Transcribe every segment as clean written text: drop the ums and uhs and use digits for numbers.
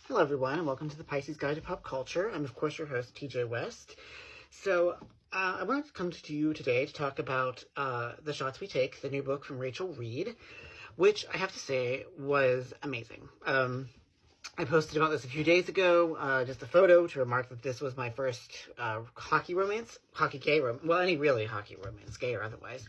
Hello everyone, and welcome to the Pisces Guide to Pop Culture. I'm of course your host, TJ West. So I wanted to come to you today to talk about The Shots We Take, the new book from Rachel Reed, which I have to say was amazing. I posted about this a few days ago, just a photo to remark that this was my first hockey gay romance, well, any really hockey romance, gay or otherwise.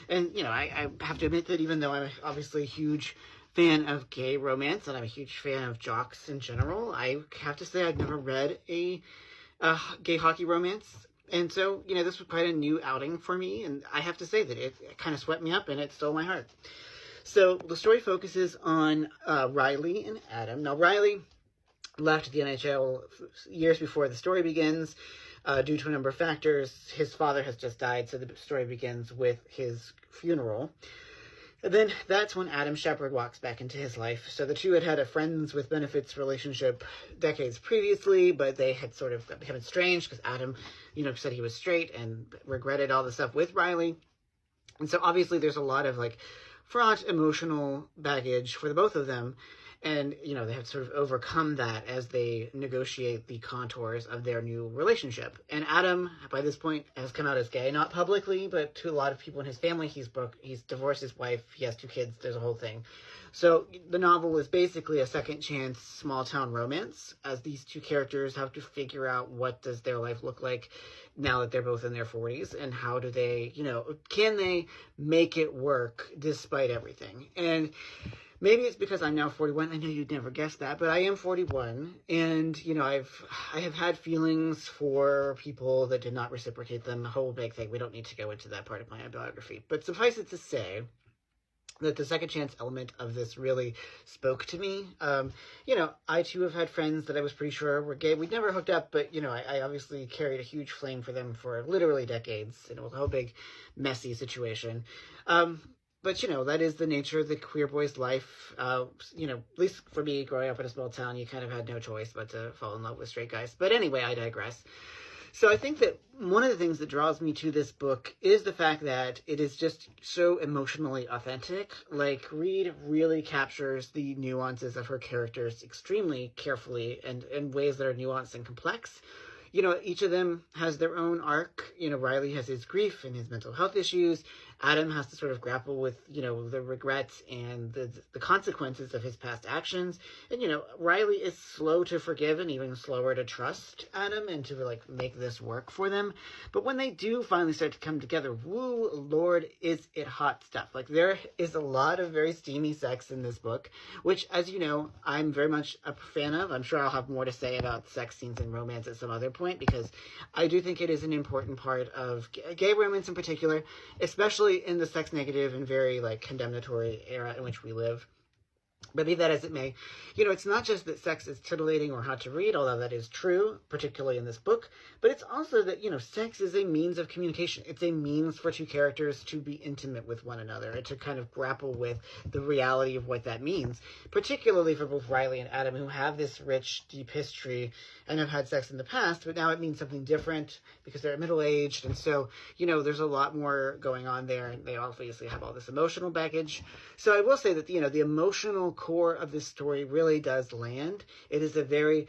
And, you know, I have to admit that even though I'm obviously a huge fan of gay romance, and I'm a huge fan of jocks in general, I have to say I've never read a gay hockey romance. And so, you know, this was quite a new outing for me, and I have to say that it kind of swept me up and it stole my heart. So the story focuses on Riley and Adam. Now, Riley left the NHL years before the story begins due to a number of factors. His father has just died, so the story begins with his funeral. And then that's when Adam Shepard walks back into his life. So the two had had a friends with benefits relationship decades previously, but they had sort of become estranged because Adam, you know, said he was straight and regretted all the stuff with Riley. And so obviously there's a lot of like fraught emotional baggage for the both of them. And, you know, they have sort of overcome that as they negotiate the contours of their new relationship. And Adam, by this point, has come out as gay, not publicly, but to a lot of people in his family. He's divorced his wife. He has 2 kids. There's a whole thing. So the novel is basically a second chance small town romance, as these 2 characters have to figure out what does their life look like now that they're both in their 40s, and how do they, you know, can they make it work despite everything? And maybe it's because I'm now 41. I know you'd never guess that, but I am 41, and, you know, I have had feelings for people that did not reciprocate them, a whole big thing. We don't need to go into that part of my biography, but suffice it to say that the second chance element of this really spoke to me. You know, I too have had friends that I was pretty sure were gay. We'd never hooked up, but, you know, I obviously carried a huge flame for them for literally decades, and it was a whole big, messy situation. But, you know, that is the nature of the queer boy's life. You know, at least for me, growing up in a small town, you kind of had no choice but to fall in love with straight guys. But anyway, I digress. So I think that one of the things that draws me to this book is the fact that it is just so emotionally authentic. Like, Reed really captures the nuances of her characters extremely carefully and in ways that are nuanced and complex. You know, each of them has their own arc. You know, Riley has his grief and his mental health issues. Adam has to sort of grapple with, you know, the regrets and the consequences of his past actions. And, you know, Riley is slow to forgive and even slower to trust Adam and to, like, make this work for them. But when they do finally start to come together, woo, Lord, is it hot stuff. Like, there is a lot of very steamy sex in this book, which, as you know, I'm very much a fan of. I'm sure I'll have more to say about sex scenes and romance at some other point, because I do think it is an important part of gay romance in particular, especially in the sex negative and very, like, condemnatory era in which we live. But be that as it may, you know, it's not just that sex is titillating or hot to read, although that is true, particularly in this book, but it's also that, you know, sex is a means of communication. It's a means for 2 characters to be intimate with one another and to kind of grapple with the reality of what that means, particularly for both Riley and Adam, who have this rich, deep history and have had sex in the past, but now it means something different because they're middle-aged, and so, you know, there's a lot more going on there, and they obviously have all this emotional baggage. So I will say that, you know, the emotional core of this story really does land. It is a very,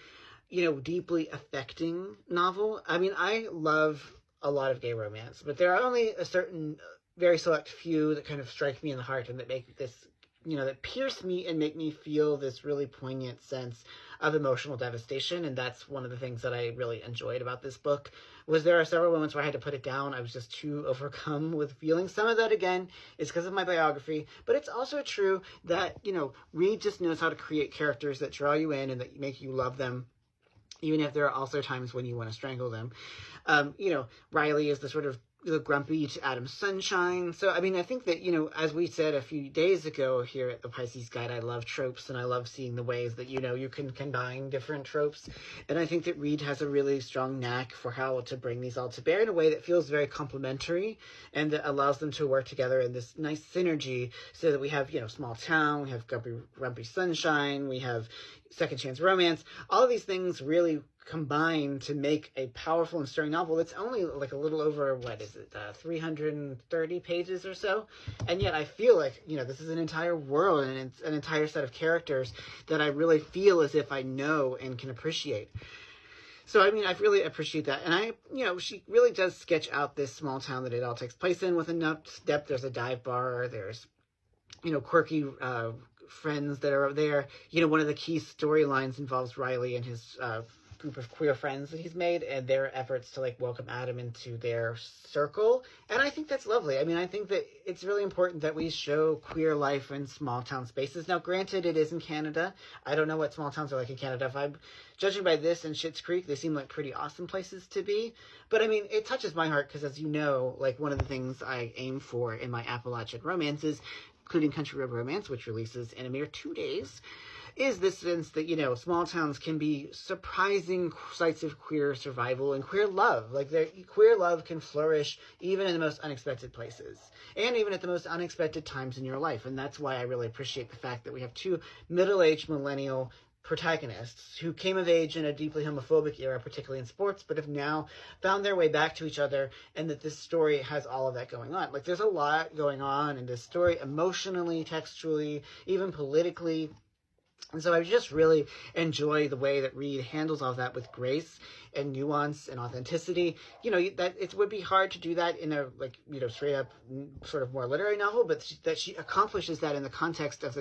you know, deeply affecting novel. I mean, I love a lot of gay romance, but there are only a certain, very select few that kind of strike me in the heart and that make this, you know, that pierce me and make me feel this really poignant sense of emotional devastation. And that's one of the things that I really enjoyed about this book, was there are several moments where I had to put it down. I was just too overcome with feeling. Some of that, again, is because of my biography, but it's also true that, you know, Reed just knows how to create characters that draw you in and that make you love them, even if there are also times when you want to strangle them. You know, Riley is the sort of the grumpy to Adam's sunshine. So, I mean, I think that, you know, as we said a few days ago here at the Pisces Guide, I love tropes, and I love seeing the ways that, you know, you can combine different tropes. And I think that Reed has a really strong knack for how to bring these all to bear in a way that feels very complementary and that allows them to work together in this nice synergy, so that we have, you know, small town, we have grumpy sunshine, we have second chance romance. All of these things really combine to make a powerful and stirring novel. It's only like a little over, 330 pages or so, and yet I feel like, this is an entire world and it's an entire set of characters that I really feel as if I know and can appreciate. So, I mean, I really appreciate that. And she really does sketch out this small town that it all takes place in with enough depth. There's a dive bar, there's, quirky friends that are there. One of the key storylines involves Riley and his group of queer friends that he's made, and their efforts to welcome Adam into their circle. And I think that's lovely. I mean, I think that it's really important that we show queer life in small town spaces. Now, granted, it is in Canada. I don't know what small towns are like in Canada. If I'm judging by this and Schitt's Creek, they seem like pretty awesome places to be. But I mean, it touches my heart because, as you know, one of the things I aim for in my Appalachian romances, including Country Road Romance, which releases in a mere 2 days, is this sense that, small towns can be surprising sites of queer survival and queer love. Queer love can flourish even in the most unexpected places and even at the most unexpected times in your life. And that's why I really appreciate the fact that we have two middle-aged millennial protagonists who came of age in a deeply homophobic era, particularly in sports, but have now found their way back to each other, and that this story has all of that going on. There's a lot going on in this story, emotionally, textually, even politically. And so I just really enjoy the way that Reed handles all of that with grace and nuance and authenticity. That it would be hard to do that in a straight up sort of more literary novel, but that she accomplishes that in the context of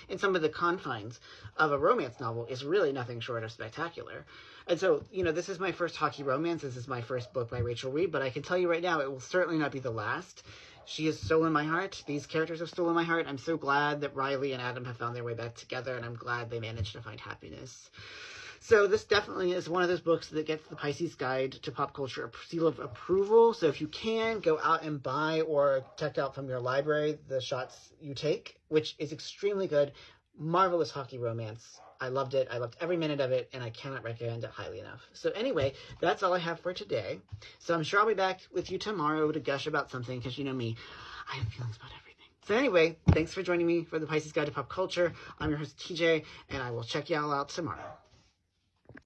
in some of the confines of a romance novel is really nothing short of spectacular. And so, this is my first hockey romance. This is my first book by Rachel Reed, but I can tell you right now, it will certainly not be the last. She has stolen my heart. These characters have stolen my heart. I'm so glad that Riley and Adam have found their way back together, and I'm glad they managed to find happiness. So this definitely is one of those books that gets the Pisces Guide to Pop Culture a seal of approval. So if you can, go out and buy or check out from your library The Shots You Take, which is extremely good. Marvelous hockey romance. I loved it. I loved every minute of it, and I cannot recommend it highly enough. So anyway, that's all I have for today. So I'm sure I'll be back with you tomorrow to gush about something, because you know me, I have feelings about everything. So anyway, thanks for joining me for the Pisces Guide to Pop Culture. I'm your host, TJ, and I will check y'all out tomorrow.